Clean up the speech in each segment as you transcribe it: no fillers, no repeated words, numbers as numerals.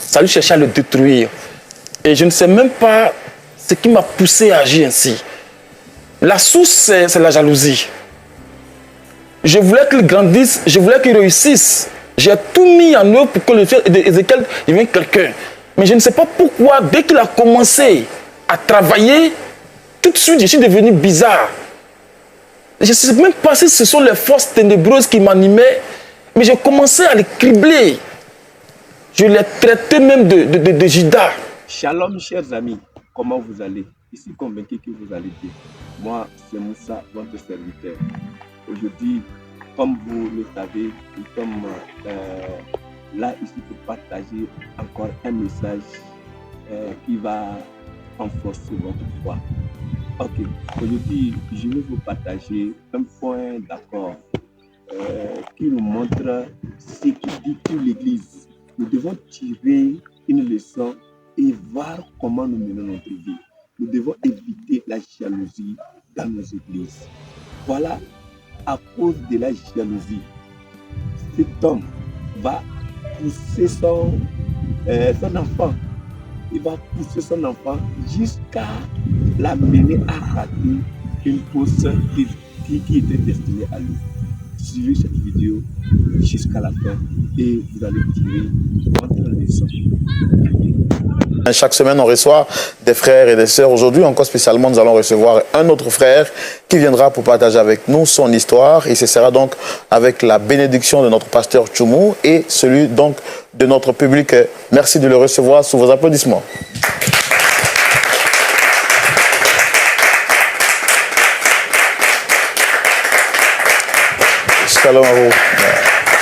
ça lui cherchait à le détruire. Et je ne sais même pas ce qui m'a poussé à agir ainsi. La source, c'est la jalousie. Je voulais qu'il grandisse, je voulais qu'il réussisse. J'ai tout mis en œuvre pour que le fils d'Ézéchiel devienne quelqu'un. Mais je ne sais pas pourquoi, dès qu'il a commencé à travailler, tout de suite, je suis devenu bizarre. Je ne sais même pas si ce sont les forces ténébreuses qui m'animaient, mais j'ai commencé à les cribler. Je les traitais même de Judas. Shalom, chers amis, comment vous allez? Ici convaincu que vous allez bien. Moi, c'est Moussa, votre serviteur. Aujourd'hui, comme vous le savez, nous sommes là ici pour partager encore un message qui va renforcer votre foi. Ok, aujourd'hui, je vais vous partager un point d'accord qui nous montre ce qui dit pour l'Église. Nous devons tirer une leçon et voir comment nous menons notre vie. Nous devons éviter la jalousie dans nos églises. Voilà, à cause de la jalousie, cet homme va pousser son enfant. Il va pousser son enfant jusqu'à l'amener à rater une course qui était destinée à lui. Suivez cette vidéo jusqu'à la fin et vous allez tirer votre leçon. Chaque semaine, on reçoit des frères et des sœurs. Aujourd'hui, encore spécialement, nous allons recevoir un autre frère qui viendra pour partager avec nous son histoire. Et ce sera donc avec la bénédiction de notre pasteur Tchoumou et celui donc de notre public. Merci de le recevoir sous vos applaudissements. Shalom à vous.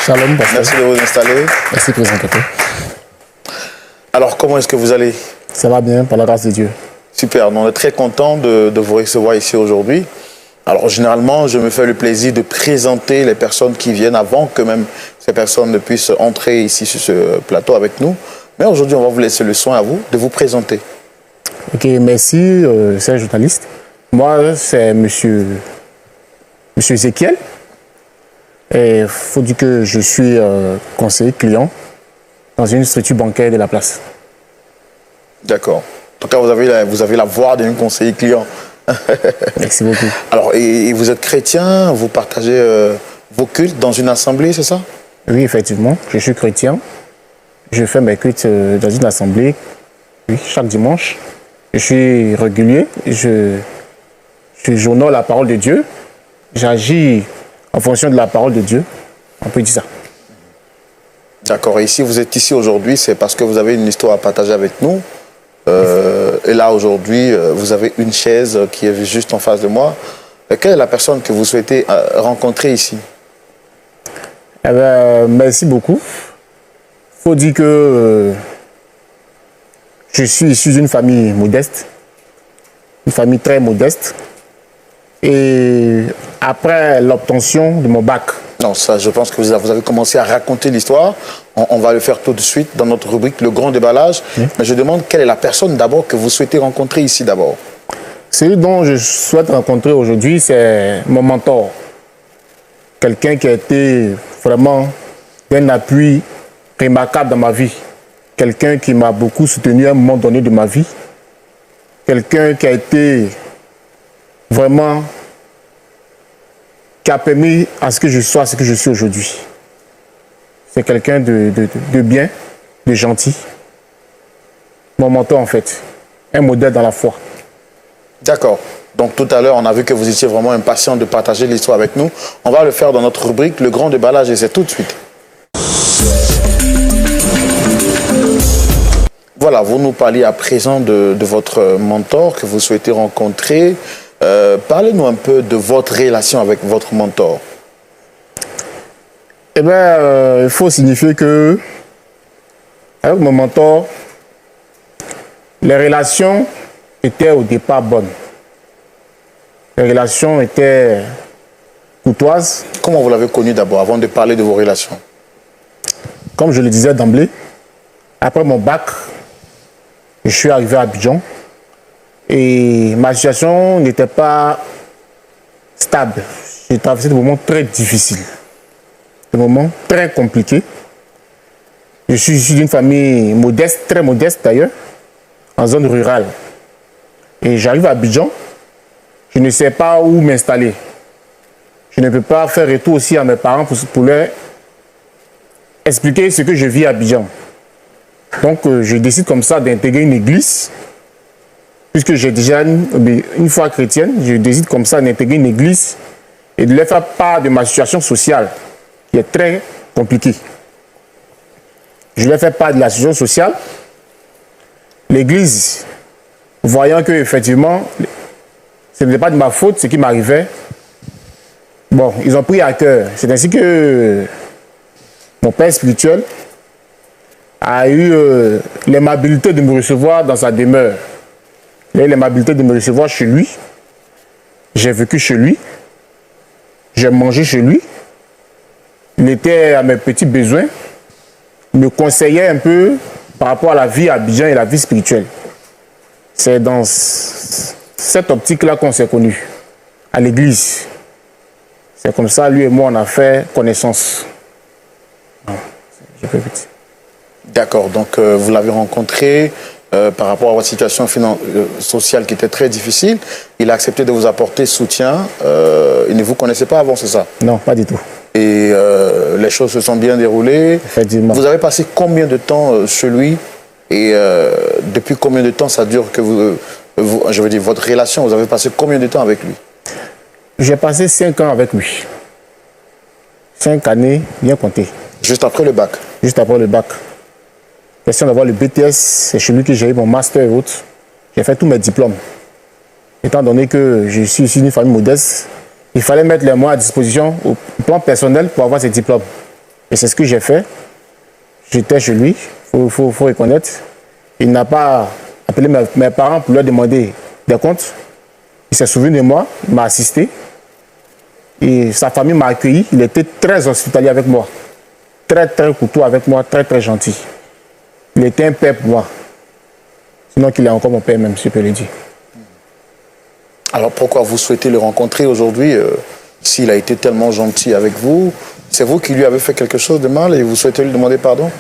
Shalom, pasteur. Merci de vous installer. Merci, présentateur. Alors, comment est-ce que vous allez? Ça va bien, par la grâce de Dieu. Super, on est très content de vous recevoir ici aujourd'hui. Alors, généralement, je me fais le plaisir de présenter les personnes qui viennent avant que même ces personnes ne puissent entrer ici sur ce plateau avec nous. Mais aujourd'hui, on va vous laisser le soin à vous de vous présenter. Ok, merci, c'est un journaliste. Moi, c'est monsieur Ézéchiel. Et il faut dire que je suis conseiller client dans une structure bancaire de la place. D'accord. En tout cas, vous avez la voix d'un conseiller client. Merci beaucoup. Alors, et vous êtes chrétien, vous partagez vos cultes dans une assemblée, c'est ça? Oui, effectivement, je suis chrétien. Je fais mes cultes dans une assemblée, oui, chaque dimanche. Je suis régulier, j'honore la parole de Dieu. J'agis en fonction de la parole de Dieu. On peut dire ça. D'accord. Et si vous êtes ici aujourd'hui, c'est parce que vous avez une histoire à partager avec nous. Et là, aujourd'hui, vous avez une chaise qui est juste en face de moi. Quelle est la personne que vous souhaitez rencontrer ici? Eh bien, merci beaucoup. Il faut dire que je suis issu d'une famille modeste, une famille très modeste. Et après l'obtention de mon bac. Non, ça, je pense que vous avez commencé à raconter l'histoire. On va le faire tout de suite dans notre rubrique Le Grand Déballage. Oui. Mais je demande quelle est la personne d'abord que vous souhaitez rencontrer ici d'abord. Celui dont je souhaite rencontrer aujourd'hui, c'est mon mentor. Quelqu'un qui a été vraiment d'un appui remarquable dans ma vie. Quelqu'un qui m'a beaucoup soutenu à un moment donné de ma vie. Quelqu'un qui a été vraiment qui a permis à ce que je sois ce que je suis aujourd'hui. C'est quelqu'un de bien, de gentil. Mon mentor en fait, un modèle dans la foi. D'accord. Donc tout à l'heure, on a vu que vous étiez vraiment impatient de partager l'histoire avec nous. On va le faire dans notre rubrique Le Grand Déballage et c'est tout de suite. Voilà, vous nous parliez à présent de votre mentor que vous souhaitez rencontrer. Parlez-nous un peu de votre relation avec votre mentor. Eh bien, il faut signifier que, avec mon mentor, les relations étaient au départ bonnes. Les relations étaient courtoises. Comment vous l'avez connu d'abord, avant de parler de vos relations? Comme je le disais d'emblée, après mon bac, je suis arrivé à Abidjan. Et ma situation n'était pas stable. J'ai traversé des moments très difficiles, des moments très compliqués. Je suis issu d'une famille modeste, très modeste d'ailleurs, en zone rurale. Et j'arrive à Abidjan, je ne sais pas où m'installer. Je ne peux pas faire retour aussi à mes parents pour leur expliquer ce que je vis à Abidjan. Donc je décide comme ça d'intégrer une église, puisque j'ai déjà une foi chrétienne, je décide comme ça d'intégrer une église et de leur faire part de ma situation sociale, qui est très compliquée. Je leur fais part de la situation sociale. L'église, voyant que effectivement, ce n'était pas de ma faute ce qui m'arrivait, bon, ils ont pris à cœur. C'est ainsi que mon père spirituel a eu l'aimabilité de me recevoir dans sa demeure. Il a eu l'aimabilité de me recevoir chez lui. J'ai vécu chez lui. J'ai mangé chez lui. Il était à mes petits besoins. Il me conseillait un peu par rapport à la vie à Abidjan et la vie spirituelle. C'est dans cette optique-là qu'on s'est connus, à l'église. C'est comme ça, lui et moi, on a fait connaissance. J'ai fait petit. D'accord, donc vous l'avez rencontré par rapport à votre situation sociale qui était très difficile. Il a accepté de vous apporter soutien. Il ne vous connaissait pas avant, c'est ça? Non, pas du tout. Et les choses se sont bien déroulées. Effectivement. Vous avez passé combien de temps chez lui? Et depuis combien de temps ça dure que je veux dire, votre relation, vous avez passé combien de temps avec lui? J'ai passé 5 ans avec lui. 5 années, bien comptées. Juste après le bac? Juste après le bac. Question d'avoir le BTS, c'est chez lui que j'ai eu mon master et autres. J'ai fait tous mes diplômes. Étant donné que je suis issu d'une famille modeste, il fallait mettre les moyens à disposition au plan personnel pour avoir ces diplômes. Et c'est ce que j'ai fait. J'étais chez lui, il faut reconnaître. Il n'a pas appelé mes parents pour leur demander des comptes. Il s'est souvenu de moi, il m'a assisté. Et sa famille m'a accueilli. Il était très hospitalier avec moi. Très, très courtois avec moi, très, très gentil. Il était un père pour moi. Sinon qu'il est encore mon père même, si je peux le dire. Alors pourquoi vous souhaitez le rencontrer aujourd'hui s'il a été tellement gentil avec vous? C'est vous qui lui avez fait quelque chose de mal et vous souhaitez lui demander pardon?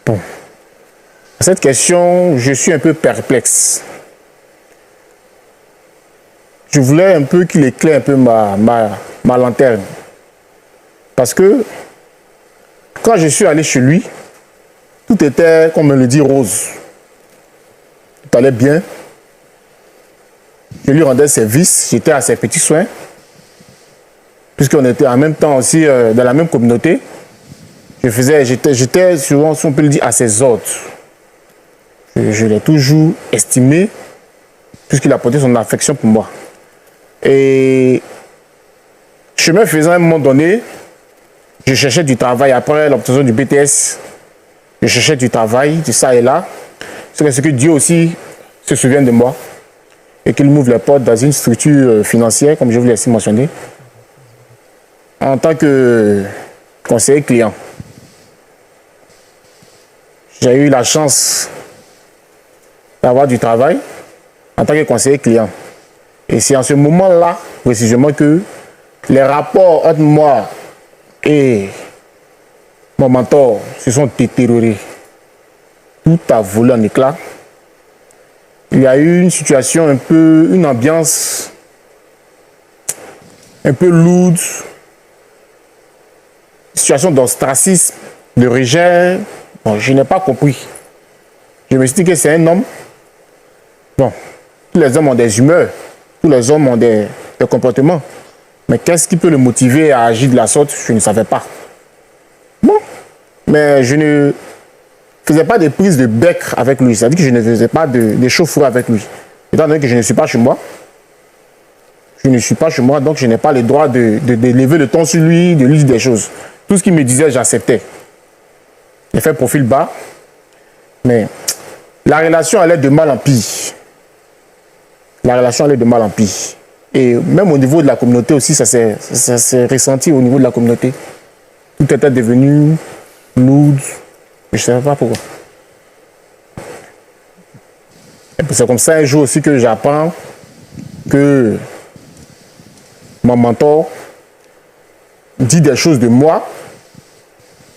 Bon. À cette question, je suis un peu perplexe. Je voulais un peu qu'il éclaire un peu ma lanterne. Parce que quand je suis allé chez lui, tout était, comme on le dit, rose. Tout allait bien. Je lui rendais service, j'étais à ses petits soins. Puisqu'on était en même temps aussi dans la même communauté. J'étais souvent, si on peut le dire, à ses ordres. Je l'ai toujours estimé, puisqu'il a porté son affection pour moi. Et chemin faisant, à un moment donné, je cherchais du travail après l'obtention du BTS. Je cherchais du travail, de ça et là. C'est ce que Dieu aussi se souvient de moi et qu'il m'ouvre les portes dans une structure financière, comme je vous l'ai aussi mentionné, en tant que conseiller client. J'ai eu la chance d'avoir du travail en tant que conseiller client. Et c'est en ce moment-là, précisément, que les rapports entre moi et mon mentor se sont détériorés. Tout a volé en éclats. Il y a eu une situation un peu, une ambiance un peu lourde, situation d'ostracisme, de rejet. Bon, je n'ai pas compris. Je me suis dit que c'est un homme. Bon, tous les hommes ont des humeurs, tous les hommes ont des comportements. Mais qu'est-ce qui peut le motiver à agir de la sorte? Je ne savais pas. Bon, mais je ne faisais pas de prise de bec avec lui. C'est-à-dire que je ne faisais pas de chaufferie avec lui. Étant donné que je ne suis pas chez moi, donc je n'ai pas le droit de lever le ton sur lui, de lui dire des choses. Tout ce qu'il me disait, j'acceptais. J'ai fait profil bas, mais la relation allait de mal en pire. La relation allait de mal en pire. Et même au niveau de la communauté aussi, ça s'est ressenti au niveau de la communauté. Tout était devenu lourd. Je ne savais pas pourquoi. C'est comme ça un jour aussi que j'apprends que mon mentor dit des choses de moi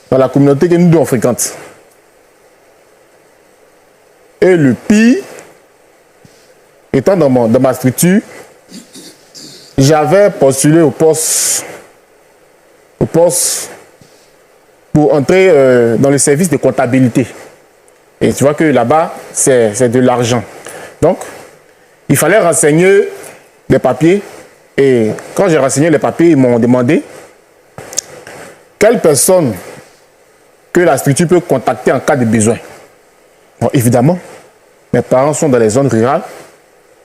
dans la communauté que nous deux on fréquente. Et le pire, étant dans ma structure, j'avais postulé au poste pour entrer dans le service de comptabilité. Et tu vois que là-bas, c'est de l'argent. Donc, il fallait renseigner les papiers. Et quand j'ai renseigné les papiers, ils m'ont demandé quelle personne que la structure peut contacter en cas de besoin. Bon, évidemment, mes parents sont dans les zones rurales,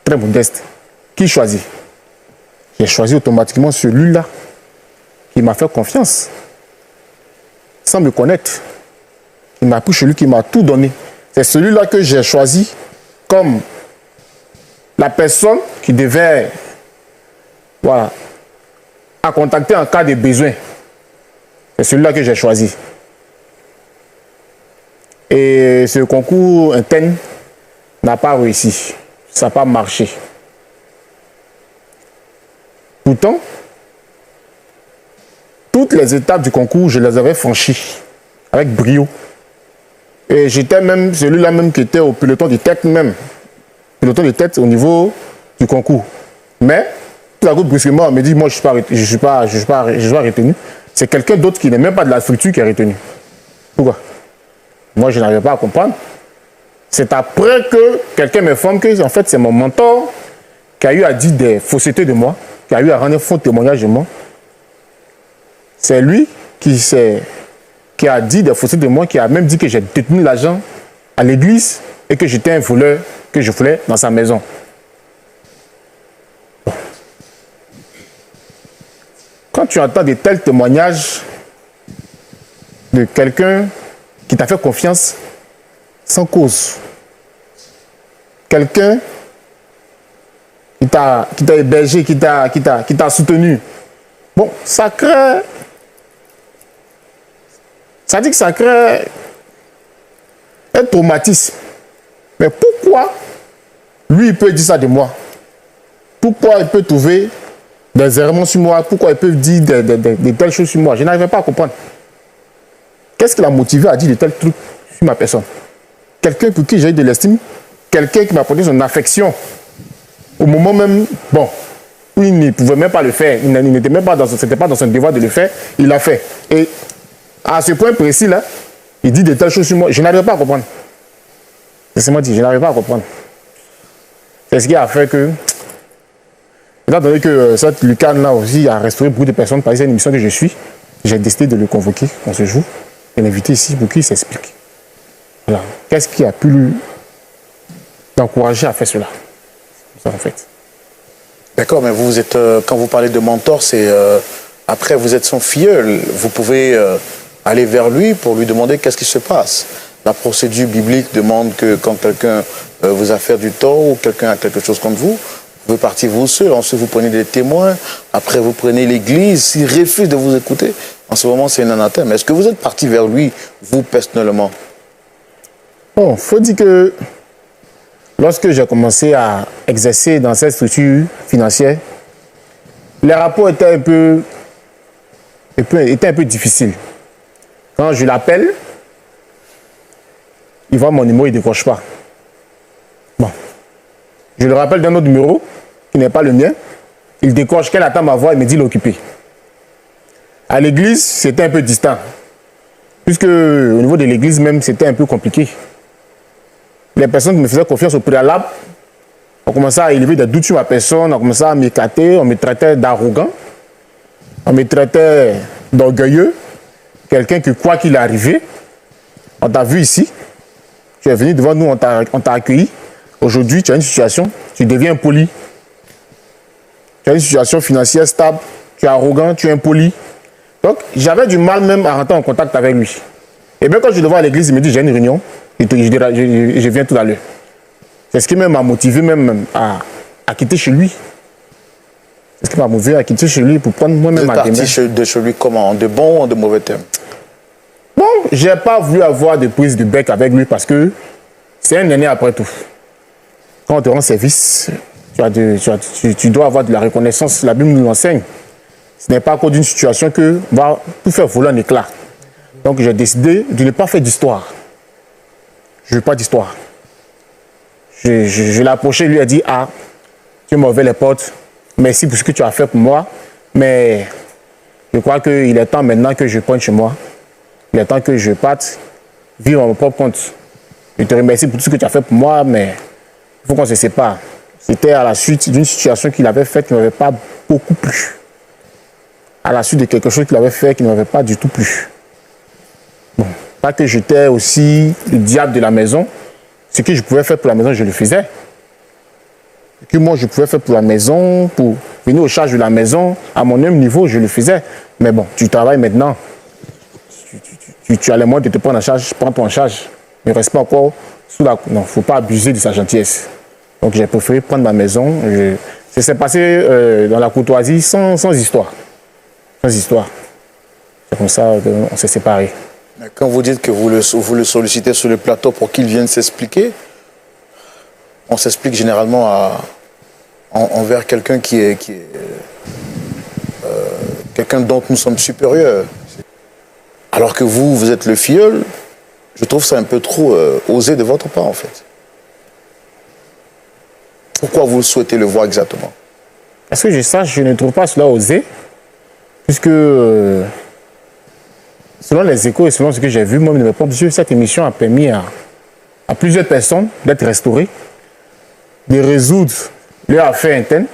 très modestes. Qui choisit? J'ai choisi automatiquement celui-là qui m'a fait confiance, sans me connaître. Il m'a pris celui qui m'a tout donné. C'est celui-là que j'ai choisi comme la personne qui devait, voilà, à contacter en cas de besoin. C'est celui-là que j'ai choisi. Et ce concours interne n'a pas réussi. Ça n'a pas marché. Pourtant, toutes les étapes du concours, je les avais franchies avec brio. Et j'étais même celui-là même qui était au peloton de tête même. Peloton de tête au niveau du concours. Mais, tout à coup, brusquement, on me dit, moi, je ne suis pas retenu. C'est quelqu'un d'autre qui n'est même pas de la structure qui est retenu. Pourquoi? Moi, je n'arrivais pas à comprendre. C'est après que quelqu'un m'informe que, en fait, c'est mon mentor qui a eu à dire des faussetés de moi, qui a eu à rendre un faux témoignage de moi. C'est lui qui a dit des faussetés de moi, qui a même dit que j'ai détenu l'argent à l'église et que j'étais un voleur, que je voulais dans sa maison. Quand tu entends de tels témoignages de quelqu'un qui t'a fait confiance sans cause, quelqu'un qui t'a hébergé, qui t'a soutenu, bon, ça crée... Ça dit que ça crée un traumatisme. Mais pourquoi lui, il peut dire ça de moi? Pourquoi il peut trouver des errements sur moi? Pourquoi il peut dire de telles choses sur moi? Je n'arrivais pas à comprendre. Qu'est-ce qui l'a motivé à dire de tels trucs sur ma personne? Quelqu'un pour qui j'ai eu de l'estime, quelqu'un qui m'a apporté son affection. Au moment même, bon, où il ne pouvait même pas le faire, il n'était même pas c'était pas dans son devoir de le faire, il l'a fait. Et à ce point précis là, il dit de telles choses sur moi, je n'arrive pas à comprendre. Laissez-moi dire, je n'arrive pas à comprendre. C'est ce qui a fait que, étant donné que cette lucane là aussi a restauré beaucoup de personnes par une émission que je suis, j'ai décidé de le convoquer en ce jour et l'inviter ici pour qu'il s'explique. Voilà. Qu'est-ce qui a pu l'encourager à faire cela? Ça en fait. D'accord, mais vous êtes, quand vous parlez de mentor, c'est après vous êtes son filleul, vous pouvez aller vers lui pour lui demander qu'est-ce qui se passe. La procédure biblique demande que quand quelqu'un vous a fait du tort ou quelqu'un a quelque chose contre vous, vous pouvez partir vous seul, ensuite vous prenez des témoins, après vous prenez l'église, s'il refuse de vous écouter, en ce moment c'est un anathème. Est-ce que vous êtes parti vers lui, vous personnellement? Bon, il faut dire que lorsque j'ai commencé à exercer dans cette structure financière, les rapports étaient un peu difficiles. Quand je l'appelle, il voit mon numéro, il ne décroche pas. Bon. Je le rappelle d'un autre numéro, qui n'est pas le mien. Il décroche, qu'elle attend ma voix, il me dit l'occuper. À l'église, c'était un peu distant. Puisque au niveau de l'église même, c'était un peu compliqué. Les personnes qui me faisaient confiance au préalable ont commencé à élever des doutes sur ma personne, ont commencé à m'écarter, on me traitait d'arrogant, on me traitait d'orgueilleux, quelqu'un qui croit qu'il est arrivé. On t'a vu ici, tu es venu devant nous, on t'a accueilli. Aujourd'hui, tu as une situation, tu deviens impoli. Tu as une situation financière stable, tu es arrogant, tu es impoli. Donc, j'avais du mal même à rentrer en contact avec lui. Et bien, quand je le vois à l'église, il me dit, j'ai une réunion, je viens tout à l'heure. C'est ce qui m'a motivé même à quitter chez lui. C'est ce qui m'a motivé à quitter chez lui pour prendre moi-même ma démarche. Vous êtes parti de chez lui comment? En de bons ou en de mauvais termes? Bon, je n'ai pas voulu avoir de prise de bec avec lui parce que c'est un aîné après tout. Quand on te rend service, tu dois avoir de la reconnaissance. La Bible nous l'enseigne. Ce n'est pas à cause d'une situation que va tout faire voler en éclat. Donc j'ai décidé de ne pas faire d'histoire. Je ne veux pas d'histoire. Je l'ai approché, lui ai dit, ah, tu m'as ouvert les portes, merci pour ce que tu as fait pour moi, mais je crois qu'il est temps maintenant que je prenne chez moi. Il est temps que je parte vivre à mon propre compte. Je te remercie pour tout ce que tu as fait pour moi, mais il faut qu'on se sépare. C'était à la suite d'une situation qu'il avait faite qui ne m'avait pas beaucoup plu. À la suite de quelque chose qu'il avait fait qui ne m'avait pas du tout plu. Bon, pas que j'étais aussi le diable de la maison. Ce que je pouvais faire pour la maison, je le faisais. Ce que moi, je pouvais faire pour la maison, pour venir aux charges de la maison, à mon même niveau, je le faisais. Mais bon, tu travailles maintenant. Tu as les moyens de te prendre en charge, prends-toi en charge. Ne reste pas encore sous la... Non, il ne faut pas abuser de sa gentillesse. Donc j'ai préféré prendre ma maison. Ça s'est passé dans la courtoisie sans histoire. Sans histoire. C'est comme ça qu'on s'est séparés. Quand vous dites que vous le sollicitez sur le plateau pour qu'il vienne s'expliquer, on s'explique généralement envers quelqu'un qui est quelqu'un dont nous sommes supérieurs. Alors que vous êtes le filleul, je trouve ça un peu trop osé de votre part en fait. Pourquoi vous souhaitez le voir exactement? Parce que je sache, je ne trouve pas cela osé, puisque selon les échos et selon ce que j'ai vu, moi, de mes propres yeux, cette émission a permis à plusieurs personnes d'être restaurées, de résoudre leurs affaires internes.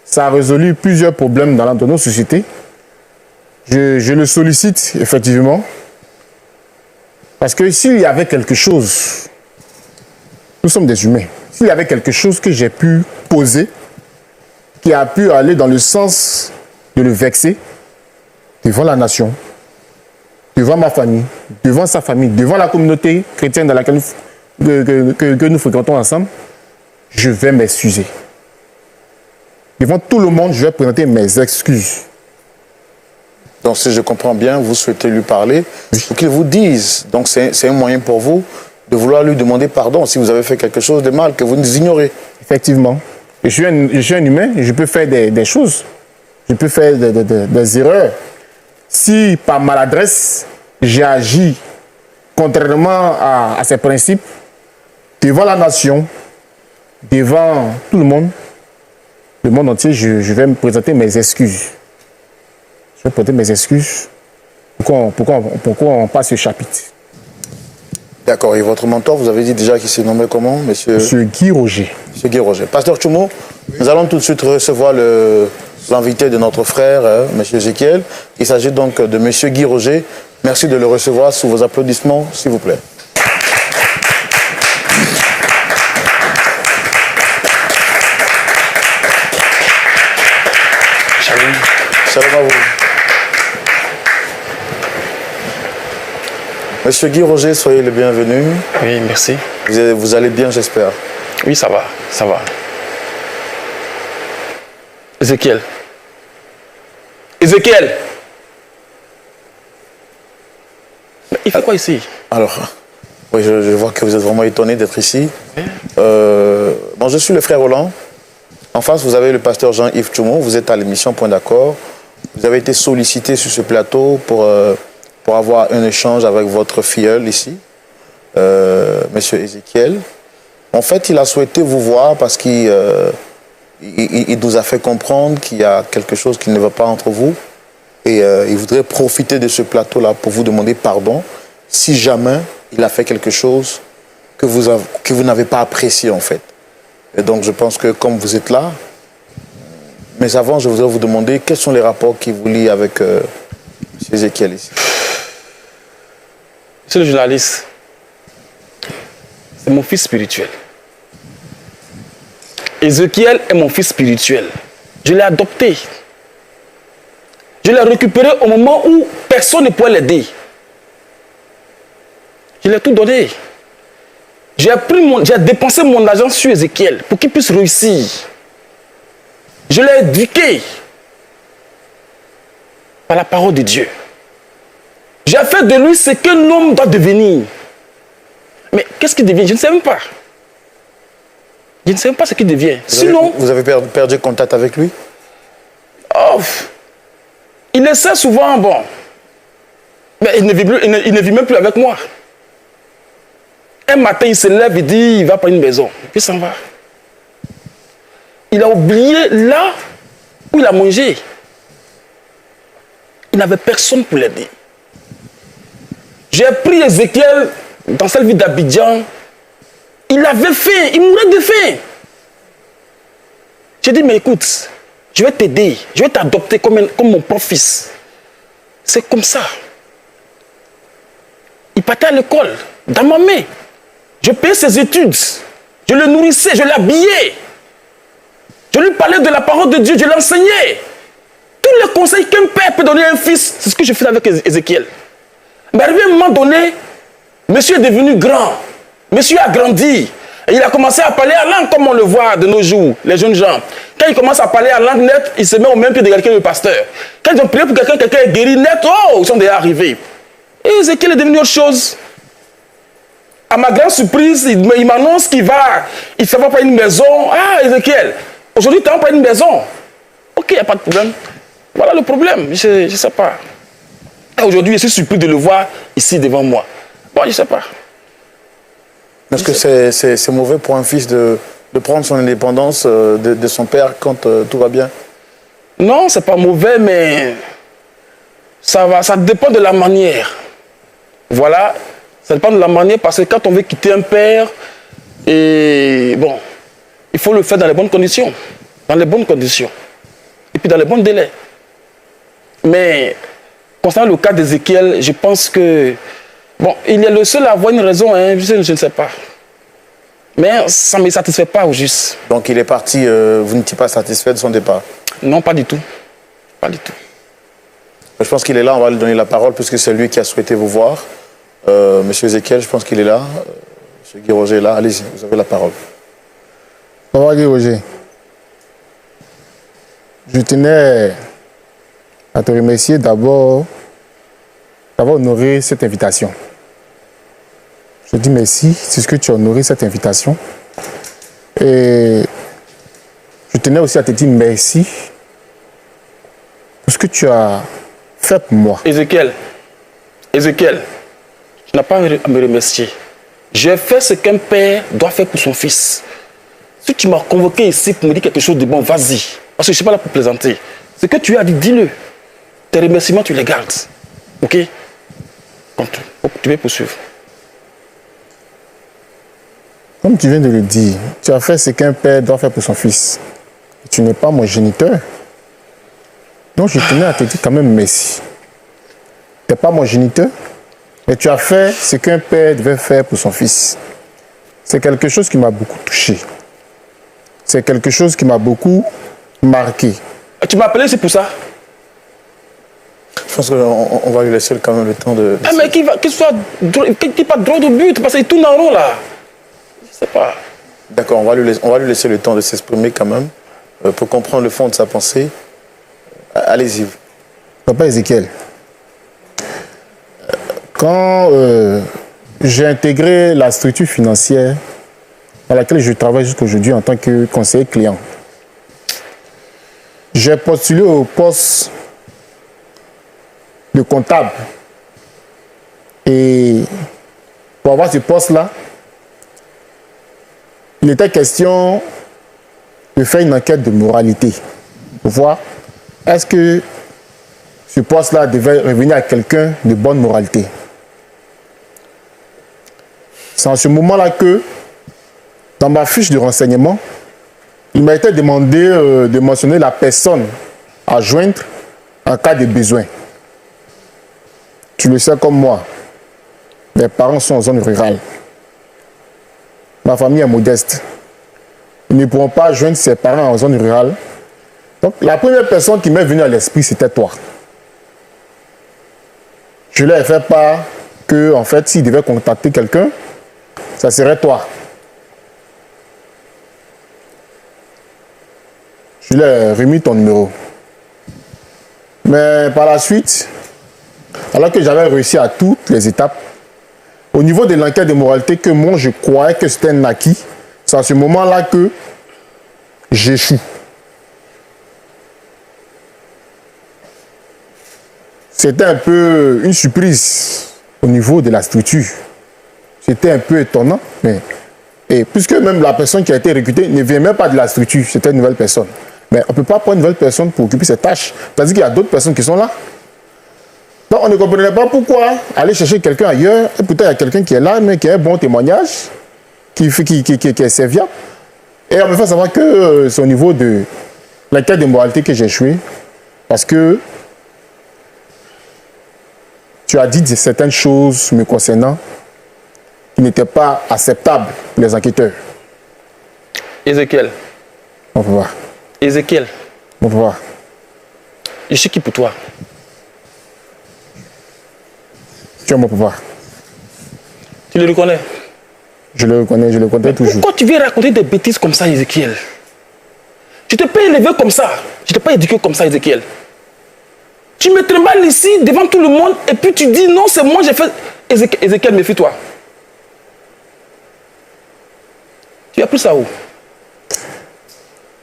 Ça a résolu plusieurs problèmes dans nos sociétés. Je le sollicite, effectivement, parce que s'il y avait quelque chose, nous sommes des humains, s'il y avait quelque chose que j'ai pu poser, qui a pu aller dans le sens de le vexer, devant la nation, devant ma famille, devant sa famille, devant la communauté chrétienne dans laquelle que nous fréquentons ensemble, je vais m'excuser. Devant tout le monde, je vais présenter mes excuses. Donc si je comprends bien, vous souhaitez lui parler, pour qu'il vous dise. Donc c'est un moyen pour vous de vouloir lui demander pardon si vous avez fait quelque chose de mal que vous nous ignorez. Effectivement. Je suis un humain, je peux faire des choses. Je peux faire des erreurs. Si par maladresse, j'ai agi contrairement à ces principes, devant la nation, devant tout le monde entier, je vais me présenter mes excuses. Je vais présenter mes excuses pourquoi on passe ce chapitre. D'accord. Et votre mentor, vous avez dit déjà qu'il s'est nommé comment, monsieur? Monsieur Guy Roger. Monsieur Guy Roger. Pasteur Tchoumo, nous allons tout de suite recevoir l'invité de notre frère, monsieur Ézéchiel. Il s'agit donc de monsieur Guy Roger. Merci de le recevoir sous vos applaudissements, s'il vous plaît. Shalom. Shalom à vous. Monsieur Guy Roger, soyez le bienvenu. Oui, merci. Vous allez bien, j'espère. Oui, ça va, ça va. Ézéchiel. Ézéchiel. Mais il fait quoi ici? Alors, oui, je vois que vous êtes vraiment étonné d'être ici. Bon, je suis le frère Roland. En face, vous avez le pasteur Jean-Yves Tchoumo. Vous êtes à l'émission Point d'accord. Vous avez été sollicité sur ce plateau pour avoir un échange avec votre filleul ici, monsieur Ézéchiel. En fait, il a souhaité vous voir parce qu'il nous a fait comprendre qu'il y a quelque chose qui ne va pas entre vous. Et il voudrait profiter de ce plateau-là pour vous demander pardon si jamais il a fait quelque chose que vous n'avez pas apprécié en fait. Et donc je pense que comme vous êtes là, mais avant je voudrais vous demander quels sont les rapports qui vous lient avec M. Ézéchiel ici. Monsieur le journaliste, c'est mon fils spirituel. Ézéchiel est mon fils spirituel. Je l'ai adopté. Je l'ai récupéré au moment où personne ne pouvait l'aider. Je lui ai tout donné. J'ai dépensé mon argent sur Ézéchiel pour qu'il puisse réussir. Je l'ai éduqué par la parole de Dieu. J'ai fait de lui ce qu'un homme doit devenir. Mais qu'est-ce qu'il devient? Je ne sais même pas. Je ne sais même pas ce qu'il devient. Sinon, vous avez perdu contact avec lui? Oh, il essaie souvent, bon. Mais il ne vit même plus avec moi. Un matin, il se lève, il dit, il va prendre une maison. Puis il s'en va. Il a oublié là où il a mangé. Il n'avait personne pour l'aider. J'ai pris Ézéchiel dans cette ville d'Abidjan. Il avait faim, il mourait de faim. J'ai dit, mais écoute, je vais t'aider, je vais t'adopter comme mon propre fils. C'est comme ça. Il partait à l'école, dans ma main. Je payais ses études. Je le nourrissais, je l'habillais. Je lui parlais de la parole de Dieu, je l'enseignais. Tous les conseils qu'un père peut donner à un fils, c'est ce que je fais avec Ézéchiel. Mais arrivé à un moment donné, monsieur est devenu grand. Monsieur a grandi. Et il a commencé à parler à langue comme on le voit de nos jours, les jeunes gens. Quand il commence à parler à langue nette, il se met au même pied de quelqu'un de pasteur. Quand ils ont prié pour quelqu'un, quelqu'un est guéri net, oh, ils sont déjà arrivés. Et Ézéchiel est devenu autre chose. À ma grande surprise, il m'annonce qu'il va, il ne va pas une maison. Ah, Ézéchiel, aujourd'hui, tu n'as pas une maison. Ok, il n'y a pas de problème. Voilà le problème, je ne sais pas. Et aujourd'hui, je suis surpris de le voir ici devant moi. Bon, je ne sais pas. Est-ce que c'est mauvais pour un fils de prendre son indépendance de son père quand tout va bien? Non, c'est pas mauvais, mais ça dépend de la manière. Voilà, ça dépend de la manière parce que quand on veut quitter un père, et bon, il faut le faire dans les bonnes conditions. Dans les bonnes conditions. Et puis dans les bons délais. Mais concernant le cas d'Ézéchiel, je pense que bon, il est le seul à avoir une raison, hein, je ne sais pas. Mais ça ne me satisfait pas au juste. Donc il est parti, vous n'étiez pas satisfait de son départ? Non, pas du tout. Pas du tout. Je pense qu'il est là, on va lui donner la parole puisque c'est lui qui a souhaité vous voir. Monsieur Ézéchiel, je pense qu'il est là. Monsieur Guy Roger est là, allez-y, vous avez la parole. Bonjour Guy Roger. Je tenais à te remercier d'abord d'avoir honoré cette invitation. Je dis merci, c'est ce que tu as honoré cette invitation. Et je tenais aussi à te dire merci pour ce que tu as fait pour moi. Ézéchiel, tu n'as pas à me remercier. J'ai fait ce qu'un père doit faire pour son fils. Si tu m'as convoqué ici pour me dire quelque chose de bon, vas-y. Parce que je ne suis pas là pour plaisanter. Ce que tu as dit, dis-le. Tes remerciements, tu les gardes. Ok? Tu peux poursuivre. Comme tu viens de le dire, tu as fait ce qu'un père doit faire pour son fils. Tu n'es pas mon géniteur. Donc je tenais à te dire quand même merci. Tu n'es pas mon géniteur, mais tu as fait ce qu'un père devait faire pour son fils. C'est quelque chose qui m'a beaucoup touché. C'est quelque chose qui m'a beaucoup marqué. Tu m'as appelé, c'est pour ça? Je pense qu'on va lui laisser quand même le temps de... Ah, mais qu'il pas droit au but, parce qu'il tourne en rond là. Je sais pas. D'accord, on va lui laisser le temps de s'exprimer quand même, pour comprendre le fond de sa pensée. Allez-y. Papa Ézéchiel, quand j'ai intégré la structure financière dans laquelle je travaille jusqu'à aujourd'hui en tant que conseiller client, j'ai postulé au poste de comptable. Et pour avoir ce poste-là, il était question de faire une enquête de moralité pour voir est-ce que ce poste-là devait revenir à quelqu'un de bonne moralité. C'est en ce moment-là que, dans ma fiche de renseignement, il m'a été demandé de mentionner la personne à joindre en cas de besoin. Tu le sais comme moi, mes parents sont en zone rurale. Ma famille est modeste. Ils ne pourront pas joindre ses parents en zone rurale. Donc, la première personne qui m'est venue à l'esprit, c'était toi. Je leur ai fait part que, en fait, s'ils devaient contacter quelqu'un, ça serait toi. Je leur ai remis ton numéro. Mais par la suite, alors que j'avais réussi à toutes les étapes, au niveau de l'enquête de moralité que moi je croyais que c'était un acquis, c'est à ce moment-là que j'échoue. c'était un peu une surprise au niveau de la structure. C'était un peu étonnant, mais et puisque même la personne qui a été recrutée ne vient même pas de la structure, c'était une nouvelle personne. Mais on ne peut pas prendre une nouvelle personne pour occuper cette tâche. C'est-à-dire qu'il y a d'autres personnes qui sont là. Donc on ne comprenait pas pourquoi aller chercher quelqu'un ailleurs, et peut-être il y a quelqu'un qui est là, mais qui a un bon témoignage, qui est serviable. Et on me fait savoir que c'est au niveau de l'enquête de moralité que j'ai échoué, parce que tu as dit certaines choses me concernant qui n'étaient pas acceptables pour les enquêteurs. Ézéchiel. On peut voir. Ézéchiel. On peut voir. Je suis qui pour toi? Tu es mon papa. Tu le reconnais? Je le reconnais toujours. Pourquoi tu viens raconter des bêtises comme ça, Ézéchiel? Tu t'es pas élevé comme ça. Je t'ai pas éduqué comme ça, Ézéchiel. Tu me trimbales ici devant tout le monde et puis tu dis non, c'est moi j'ai fait. Ézéchiel, méfie-toi. Tu as pris ça où?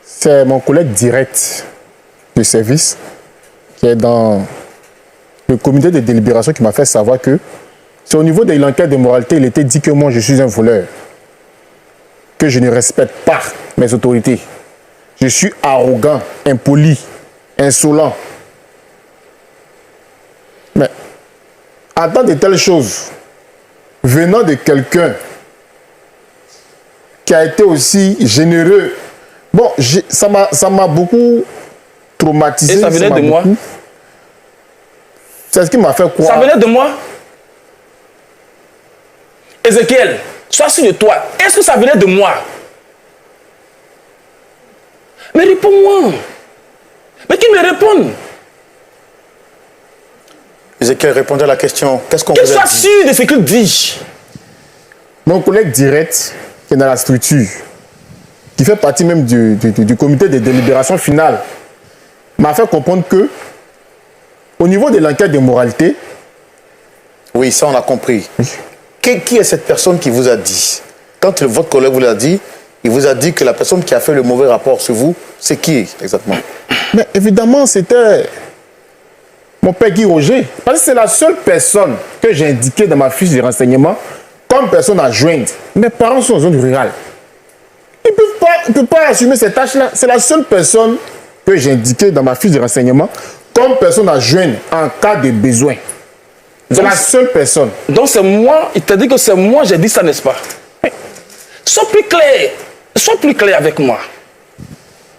C'est mon collègue direct de service qui est dans le comité de délibération qui m'a fait savoir que c'est au niveau de l'enquête de moralité, il était dit que moi je suis un voleur, que je ne respecte pas mes autorités. Je suis arrogant, impoli, insolent. Mais attends de telles choses venant de quelqu'un qui a été aussi généreux. Bon, ça m'a beaucoup traumatisé. Et ça venait de moi? C'est ce qui m'a fait croire. Ça venait de moi? Ézéchiel, sois sûr de toi. Est-ce que ça venait de moi? Mais réponds-moi. Mais qu'il me réponde. Ézéchiel, répondez à la question. Qu'est-ce qu'on vous Qu'il a soit dit? sûr de ce qu'il dit. Mon collègue direct, qui est dans la structure, qui fait partie même du comité de délibération finale, m'a fait comprendre que, au niveau de l'enquête de moralité... Oui, ça on a compris. Qui est cette personne qui vous a dit? Quand votre collègue vous l'a dit, il vous a dit que la personne qui a fait le mauvais rapport sur vous, c'est qui exactement? Mais évidemment, c'était mon père Guy Roger. Parce que c'est la seule personne que j'ai indiquée dans ma fiche de renseignement comme personne à joindre. Mes parents sont en zone rurale. Ils ne peuvent pas assumer ces tâches-là. C'est la seule personne que j'ai indiquée dans ma fiche de renseignement comme personne à joindre en cas de besoin. C'est la seule personne. Donc c'est moi, il t'a dit que c'est moi, j'ai dit ça, n'est-ce pas? Sois plus clair. Sois plus clair avec moi.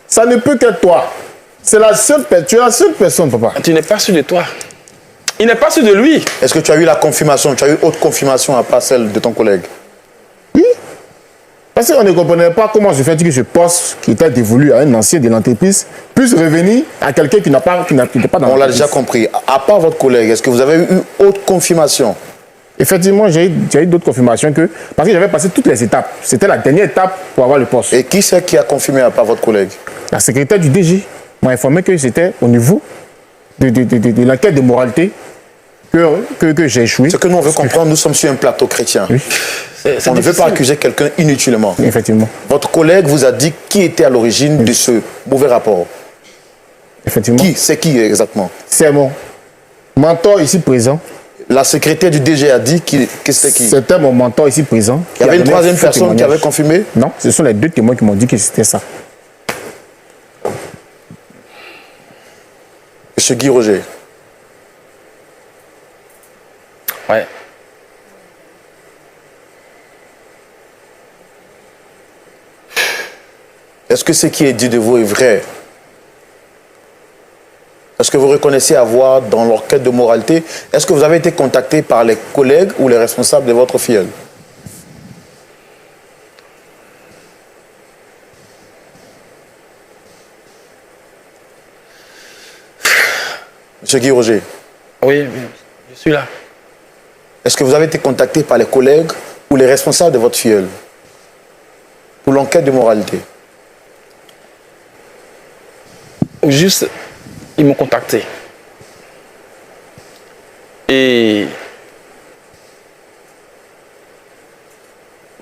Ça ne peut qu'être toi. C'est la seule personne. Tu es la seule personne, papa. Tu n'es pas sûr de toi. Il n'est pas sûr de lui. Est-ce que tu as eu la confirmation? Tu as eu autre confirmation à part celle de ton collègue? Oui. Parce qu'on ne comprenait pas comment se fait que ce poste qui était dévolu à un ancien de l'entreprise puisse revenir à quelqu'un qui n'était pas dans l'entreprise. On l'a déjà compris. À part votre collègue, est-ce que vous avez eu autre confirmation? Effectivement, j'ai eu d'autres confirmations que... Parce que j'avais passé toutes les étapes. C'était la dernière étape pour avoir le poste. Et qui c'est qui a confirmé à part votre collègue? La secrétaire du DG m'a informé que c'était au niveau de l'enquête de moralité que j'ai échoué. Ce que nous on veut comprendre, nous sommes sur un plateau chrétien. Oui. On ne veut pas accuser quelqu'un inutilement. Effectivement. Votre collègue vous a dit qui était à l'origine de ce mauvais rapport. Effectivement. Qui? C'est qui exactement? C'est mon mentor ici présent. La secrétaire du DG a dit que c'était qui? C'était mon mentor ici présent. Il y avait une troisième personne qui avait confirmé? Non, ce sont les deux témoins qui m'ont dit que c'était ça. Monsieur Guy Roger. Ouais. Est-ce que ce qui est dit de vous est vrai? Est-ce que vous reconnaissez avoir dans l'enquête de moralité, est-ce que vous avez été contacté par les collègues ou les responsables de votre filleul? Monsieur Guy Roger. Oui, je suis là. Est-ce que vous avez été contacté par les collègues ou les responsables de votre filleul pour l'enquête de moralité? Juste, ils m'ont contacté. Et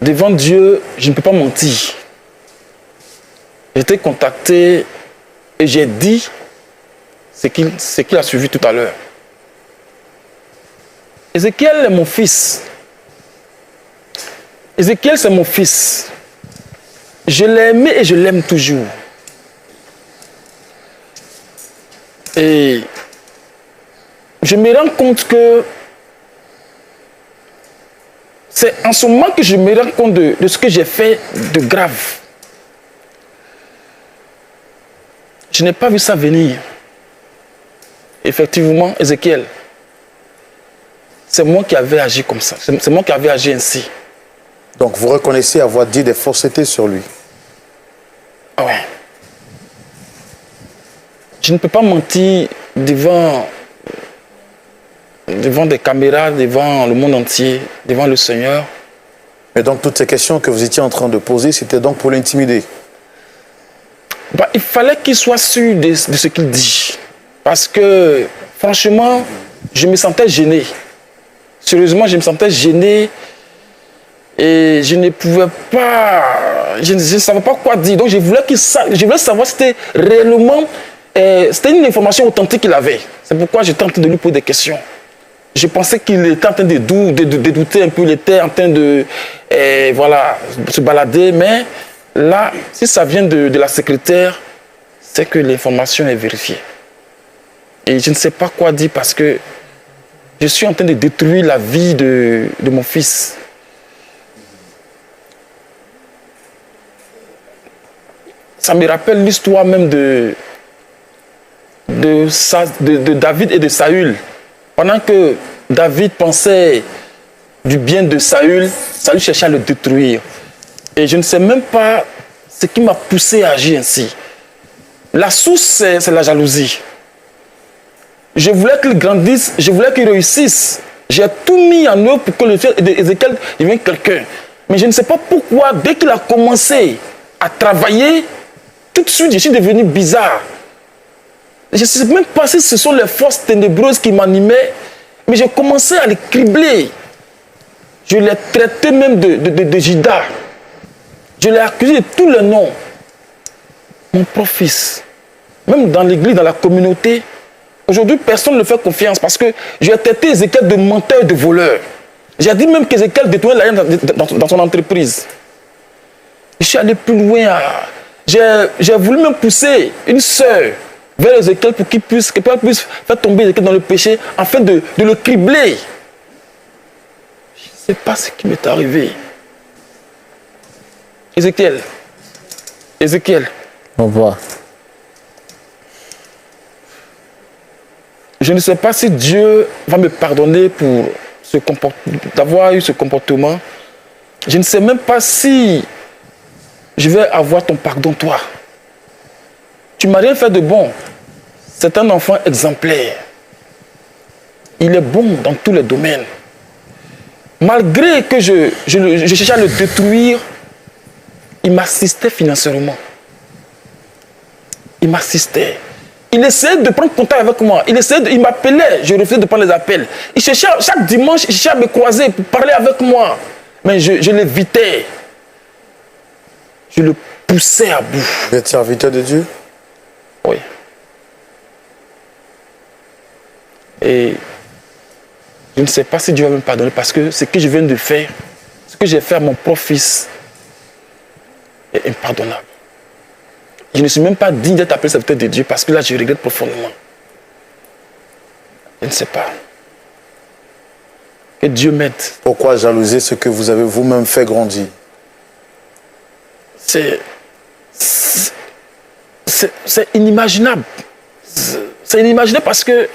devant Dieu, je ne peux pas mentir. J'ai été contacté et j'ai dit ce qu'il a suivi tout à l'heure. Ézéchiel est mon fils. Ézéchiel, c'est mon fils. Je l'ai aimé et je l'aime toujours. Et je me rends compte que c'est en ce moment que je me rends compte de ce que j'ai fait de grave. Je n'ai pas vu ça venir. Effectivement, Ézéchiel, c'est moi qui avais agi comme ça. C'est moi qui avais agi ainsi. Donc vous reconnaissez avoir dit des faussetés sur lui. Ouais. Je ne peux pas mentir devant des caméras, devant le monde entier, devant le Seigneur. Mais donc toutes ces questions que vous étiez en train de poser, c'était donc pour l'intimider. Bah, il fallait qu'il soit sûr de ce qu'il dit. Parce que, franchement, je me sentais gêné. Sérieusement, je me sentais gêné. Et je ne pouvais pas... Je ne savais pas quoi dire. Donc, je voulais savoir si c'était réellement... c'était une information authentique qu'il avait. C'est pourquoi j'étais en train de lui poser des questions. Je pensais qu'il était en train de douter un peu. Il était en train de voilà, se balader. Mais là, si ça vient de la secrétaire, c'est que l'information est vérifiée. Et je ne sais pas quoi dire parce que je suis en train de détruire la vie de mon fils. Ça me rappelle l'histoire même de David et de Saül. Pendant que David pensait du bien de Saül, Saül cherchait à le détruire. Et je ne sais même pas ce qui m'a poussé à agir ainsi. La source, c'est la jalousie. Je voulais qu'il grandisse, je voulais qu'il réussisse. J'ai tout mis en œuvre pour que le fils d'Ézéchiel devienne quelqu'un. Mais je ne sais pas pourquoi, dès qu'il a commencé à travailler, tout de suite, je suis devenu bizarre. Je ne sais même pas si ce sont les forces ténébreuses qui m'animaient, mais j'ai commencé à les cribler. Je l'ai traité même de Judas. Je l'ai accusé de tous les noms. Mon propre fils. Même dans l'église, dans la communauté, aujourd'hui, personne ne le fait confiance parce que j'ai traité Ézéchiel de menteur, de voleur. J'ai dit même qu'Ézéchiel détournait l'argent dans son entreprise. Je suis allé plus loin. J'ai voulu même pousser une sœur vers Ézéchiel pour qu'elle puisse faire tomber Ézéchiel dans le péché afin de le cribler. Je ne sais pas ce qui m'est arrivé. Ézéchiel. Au revoir. Je ne sais pas si Dieu va me pardonner pour d'avoir eu ce comportement. Je ne sais même pas si je vais avoir ton pardon, toi. Tu m'as rien fait de bon. C'est un enfant exemplaire. Il est bon dans tous les domaines. Malgré que je cherchais à le détruire, il m'assistait financièrement. Il m'assistait. Il essayait de prendre contact avec moi. Il m'appelait, je refusais de prendre les appels. Il cherchait, chaque dimanche, il cherchait à me croiser pour parler avec moi. Mais je l'évitais. Je le poussais à bout. Vous êtes serviteur de Dieu? Oui. Et je ne sais pas si Dieu va me pardonner parce que ce que je viens de faire, ce que j'ai fait à mon propre fils, est impardonnable. Je ne suis même pas digne d'être appelé serviteur de Dieu parce que là, je regrette profondément. Je ne sais pas. Que Dieu m'aide. Pourquoi jalouser ce que vous avez vous-même fait grandir? C'est inimaginable. C'est inimaginable parce que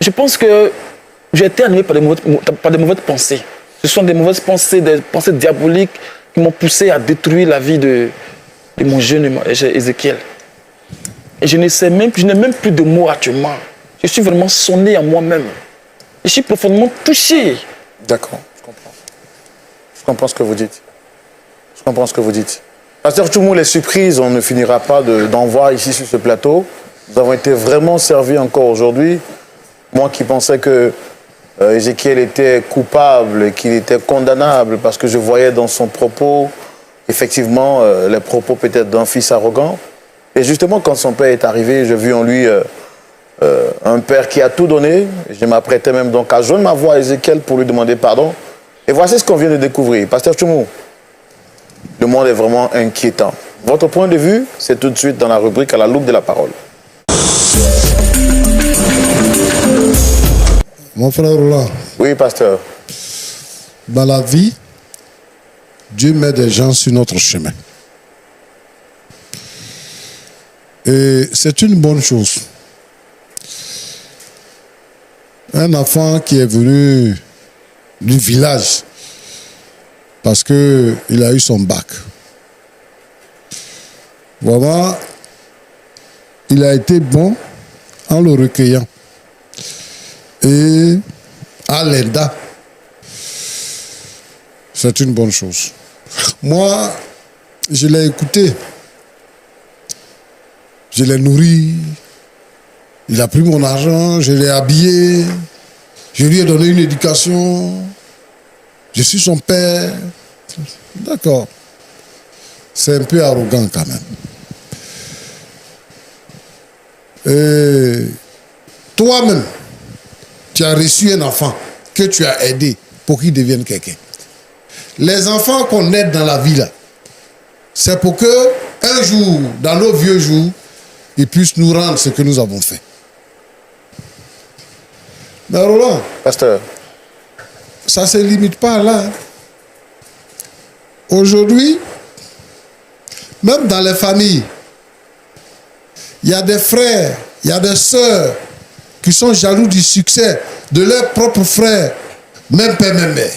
je pense que j'ai été animé par des mauvaises pensées. Ce sont des mauvaises pensées, des pensées diaboliques qui m'ont poussé à détruire la vie de mon jeune Ézéchiel. Et je n'ai même plus de mots actuellement. Je suis vraiment sonné à moi-même. Je suis profondément touché. D'accord, je comprends. Je comprends ce que vous dites. Je comprends ce que vous dites. Pasteur Tchoumou, les surprises, on ne finira pas d'en voir ici sur ce plateau. Nous avons été vraiment servis encore aujourd'hui. Moi qui pensais que Ézéchiel était coupable, qu'il était condamnable, parce que je voyais dans son propos, effectivement, les propos peut-être d'un fils arrogant. Et justement, quand son père est arrivé, j'ai vu en lui un père qui a tout donné. Je m'apprêtais même donc à joindre ma voix à Ézéchiel pour lui demander pardon. Et voici ce qu'on vient de découvrir. Pasteur Tchoumou, le monde est vraiment inquiétant. Votre point de vue, c'est tout de suite dans la rubrique à la loupe de la parole. Mon frère Roland, Oui, pasteur. dans la vie, Dieu met des gens sur notre chemin. Et c'est une bonne chose. Un enfant qui est venu du village parce qu'il a eu son bac. Vraiment, il a été bon en le recueillant. Et à l'ENDA, c'est une bonne chose. Moi, je l'ai écouté. Je l'ai nourri. Il a pris mon argent, je l'ai habillé. Je lui ai donné une éducation. Je suis son père. D'accord. C'est un peu arrogant quand même. Et toi-même, tu as reçu un enfant que tu as aidé pour qu'il devienne quelqu'un. Les enfants qu'on aide dans la vie là, c'est pour que un jour, dans nos vieux jours, ils puissent nous rendre ce que nous avons fait. Mais Roland, Pasteur. ça ne se limite pas là. Aujourd'hui, même dans les familles, il y a des frères, il y a des sœurs qui sont jaloux du succès de leurs propres frères, même père, même mère.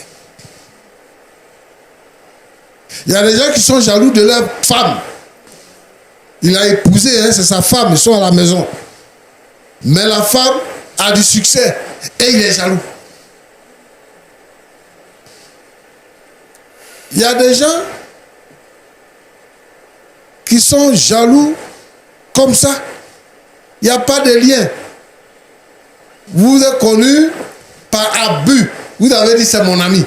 Il y a des gens qui sont jaloux de leur femme. Il a épousé, hein, c'est sa femme, ils sont à la maison. Mais la femme a du succès et il est jaloux. Il y a des gens qui sont jaloux comme ça. Il n'y a pas de lien. Vous êtes connu par abus. Vous avez dit c'est mon ami.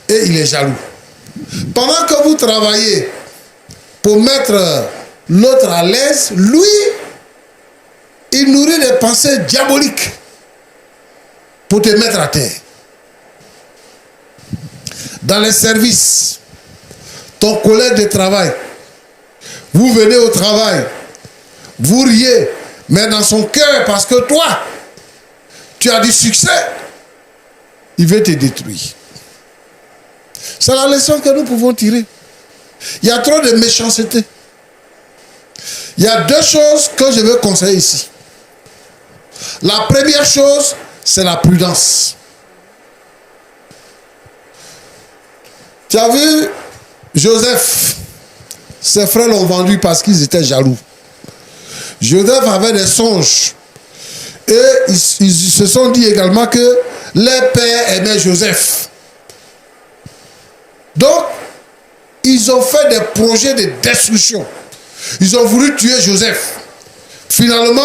Et il est jaloux. Pendant que vous travaillez pour mettre l'autre à l'aise, lui, il nourrit des pensées diaboliques pour te mettre à terre. Dans les services, ton collègue de travail, vous venez au travail, vous riez, mais dans son cœur, parce que toi, tu as du succès, il veut te détruire. C'est la leçon que nous pouvons tirer. Il y a trop de méchanceté. Il y a deux choses que je veux conseiller ici. La première chose, c'est la prudence. Tu as vu Joseph, ses frères l'ont vendu parce qu'ils étaient jaloux. Joseph avait des songes. Et ils se sont dit également que leur père aimait Joseph. Donc, ils ont fait des projets de destruction. Ils ont voulu tuer Joseph. Finalement,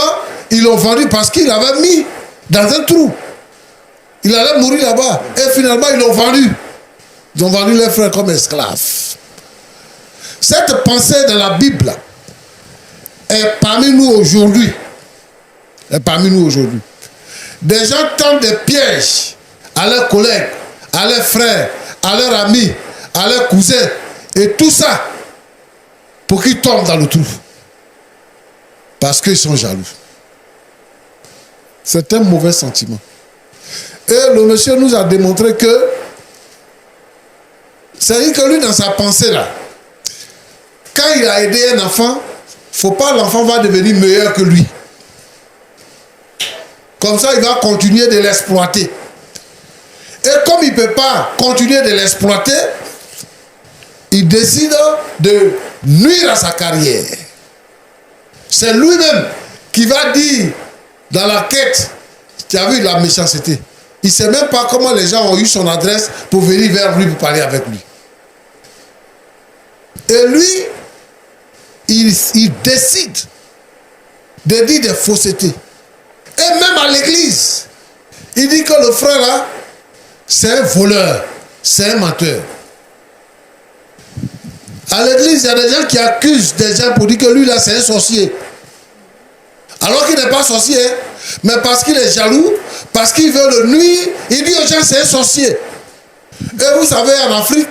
ils l'ont vendu parce qu'il avait mis dans un trou. Il allait mourir là-bas. Et finalement, ils l'ont vendu. Ils ont vendu leurs frères comme esclaves. Cette pensée dans la Bible est parmi nous aujourd'hui. Est parmi nous aujourd'hui. Des gens tendent des pièges à leurs collègues, à leurs frères, à leurs amis, à leurs cousins. Et tout ça pour qu'ils tombent dans le trou. Parce qu'ils sont jaloux. C'est un mauvais sentiment. Et le monsieur nous a démontré que c'est-à-dire que lui, dans sa pensée là, quand il a aidé un enfant, il ne faut pas l'enfant va devenir meilleur que lui. Comme ça, il va continuer de l'exploiter. Et comme il ne peut pas continuer de l'exploiter, il décide de nuire à sa carrière. C'est lui-même qui va dire dans la quête, tu as vu la méchanceté. Il ne sait même pas comment les gens ont eu son adresse pour venir vers lui pour parler avec lui. Et lui, il décide de dire des faussetés. Et même à l'église, il dit que le frère là, c'est un voleur, c'est un menteur. À l'église, il y a des gens qui accusent des gens pour dire que lui là, c'est un sorcier. Alors qu'il n'est pas sorcier, mais parce qu'il est jaloux, parce qu'il veut le nuire, il dit aux gens c'est un sorcier. Et vous savez, en Afrique,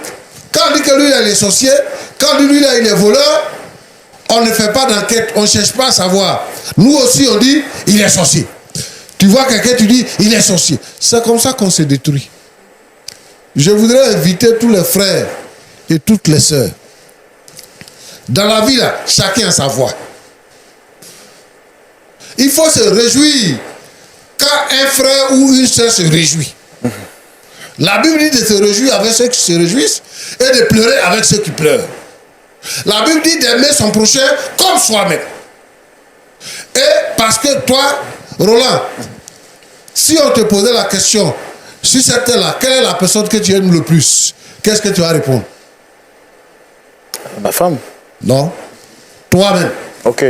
quand on dit que lui là, il est sorcier, quand on dit lui là, il est voleur, on ne fait pas d'enquête, on ne cherche pas à savoir. Nous aussi, on dit il est sorcier. Tu vois quelqu'un, tu dis il est sorcier. C'est comme ça qu'on se détruit. Je voudrais inviter tous les frères et toutes les sœurs. Dans la vie, là, chacun a sa voix. Il faut se réjouir quand un frère ou une sœur se réjouit. La Bible dit de se réjouir avec ceux qui se réjouissent et de pleurer avec ceux qui pleurent. La Bible dit d'aimer son prochain comme soi-même. Et parce que toi, Roland, si on te posait la question, sur cette terre-là, quelle est la personne que tu aimes le plus? Qu'est-ce que tu vas répondre? Ma femme. Non. Toi-même. Ok.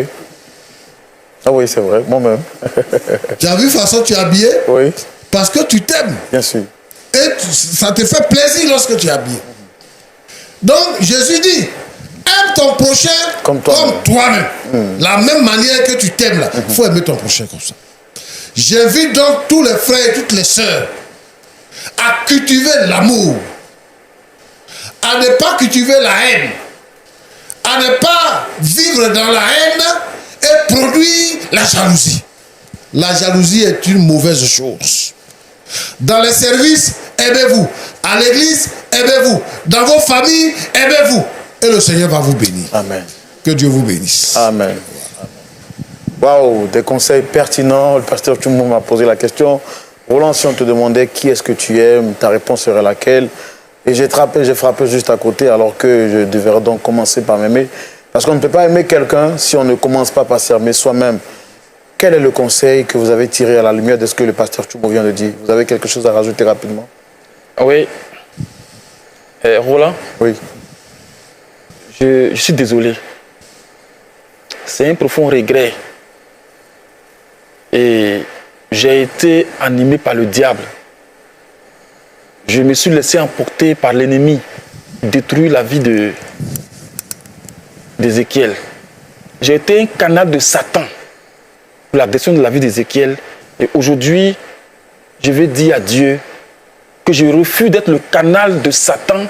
Ah oui, c'est vrai, moi-même. Tu as vu la façon dont tu es habillé? Oui. Parce que tu t'aimes. Bien sûr. Et ça te fait plaisir lorsque tu es habillé. Donc, Jésus dit, aime ton prochain comme toi-même. La même manière que tu t'aimes là. Il faut aimer ton prochain comme ça. J'invite donc tous les frères et toutes les sœurs à cultiver l'amour, à ne pas cultiver la haine, à ne pas vivre dans la haine et produire la jalousie. La jalousie est une mauvaise chose. Dans les services, aimez-vous. À l'église, aimez-vous. Dans vos familles, aimez-vous. Et le Seigneur va vous bénir. Amen. Que Dieu vous bénisse. Amen. Waouh, des conseils pertinents. Le pasteur Tchoumou m'a posé la question. Roland, si on te demandait qui est-ce que tu aimes, ta réponse serait laquelle? Et j'ai frappé juste à côté alors que je devrais donc commencer par m'aimer. Parce qu'on ne peut pas aimer quelqu'un si on ne commence pas par s'aimer soi-même. Quel est le conseil que vous avez tiré à la lumière de ce que le pasteur Tchoumou vient de dire? Vous avez quelque chose à rajouter rapidement? Oui. Roland? Oui. Je suis désolé. C'est un profond regret. Et j'ai été animé par le diable. Je me suis laissé emporter par l'ennemi, détruire la vie d'Ézéchiel. J'ai été un canal de Satan pour la destruction de la vie d'Ézéchiel. Et aujourd'hui, je vais dire à Dieu que je refuse d'être le canal de Satan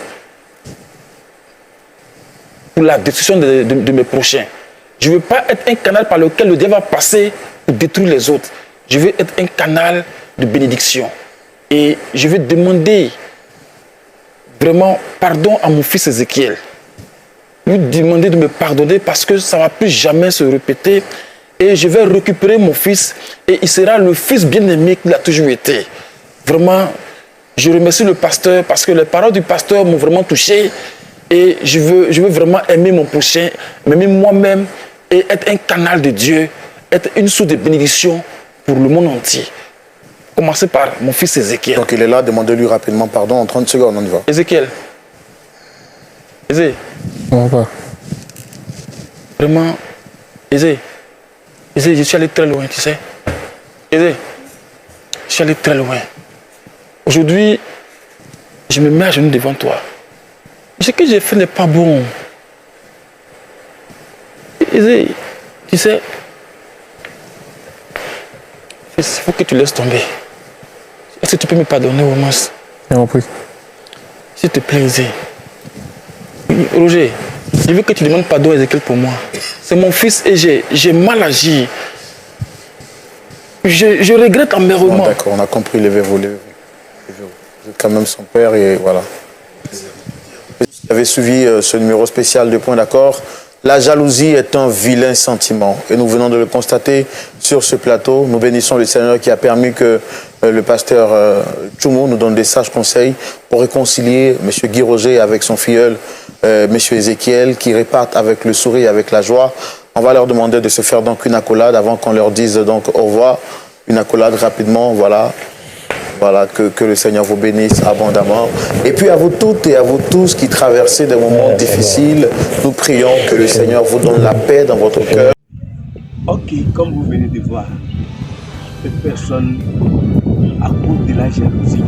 pour la destruction de mes prochains. Je ne veux pas être un canal par lequel le diable va passer pour détruire les autres. Je veux être un canal de bénédiction. Et je vais demander vraiment pardon à mon fils Ézéchiel. Lui demander de me pardonner parce que ça ne va plus jamais se répéter. Et je vais récupérer mon fils et il sera le fils bien-aimé qu'il a toujours été. Vraiment, je remercie le pasteur parce que les paroles du pasteur m'ont vraiment touché. Et je veux vraiment aimer mon prochain, m'aimer moi-même et être un canal de Dieu, être une source de bénédiction pour le monde entier. Commencez par mon fils Ézéchiel. Donc il est là, demandez-lui rapidement pardon en 30 secondes, on y va. Ézéchiel. Ézé. On va. Vraiment, Ézé, je suis allé très loin, tu sais. Ézé, je suis allé très loin. Aujourd'hui, je me mets à genoux devant toi. Ce que j'ai fait n'est pas bon. Ézé, tu sais, il faut que tu laisses tomber. Est-ce que tu peux me pardonner au moins? J'ai compris. S'il te plaît, Ézé. Roger, je veux que tu demandes pardon à Ézéchiel pour moi. C'est mon fils et j'ai mal agi. Je regrette amèrement. D'accord, on a compris, levez-vous, levez-vous. Vous êtes quand même son père et voilà. Vous avez suivi ce numéro spécial de Point d'accord. La jalousie est un vilain sentiment et nous venons de le constater sur ce plateau. Nous bénissons le Seigneur qui a permis que le pasteur Tchoumou nous donne des sages conseils pour réconcilier M. Guy Roger avec son filleul, M. Ézéchiel, qui repartent avec le sourire et avec la joie. On va leur demander de se faire donc une accolade avant qu'on leur dise donc au revoir. Une accolade rapidement, voilà. Voilà, que le Seigneur vous bénisse abondamment. Et puis à vous toutes et à vous tous qui traversez des moments difficiles, nous prions que le Seigneur vous donne la paix dans votre cœur. Ok, comme vous venez de voir, cette personne, à cause de la jalousie,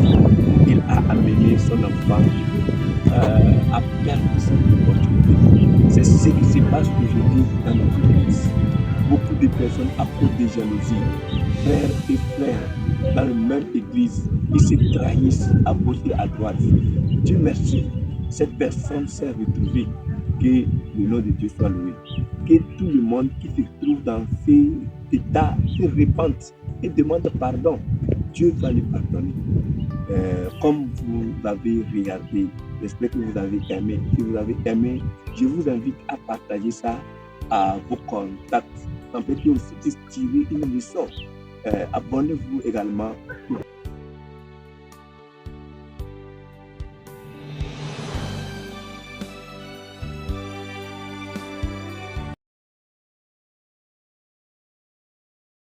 il a amené son enfant à perdre cette opportunité. C'est ce qui se passe aujourd'hui dans notre église. Beaucoup de personnes à cause de jalousie, frères et frères dans la même église, ils se trahissent à gauche et à droite. Dieu merci, cette personne s'est retrouvée. Que le nom de Dieu soit loué. Que tout le monde qui se trouve dans cet état se repente et demande pardon. Dieu va le pardonner. Comme vous avez regardé, j'espère que vous avez aimé. Si vous avez aimé, je vous invite à partager ça à vos contacts. Ça peut aussi tirer une leçon. Abonnez-vous également pour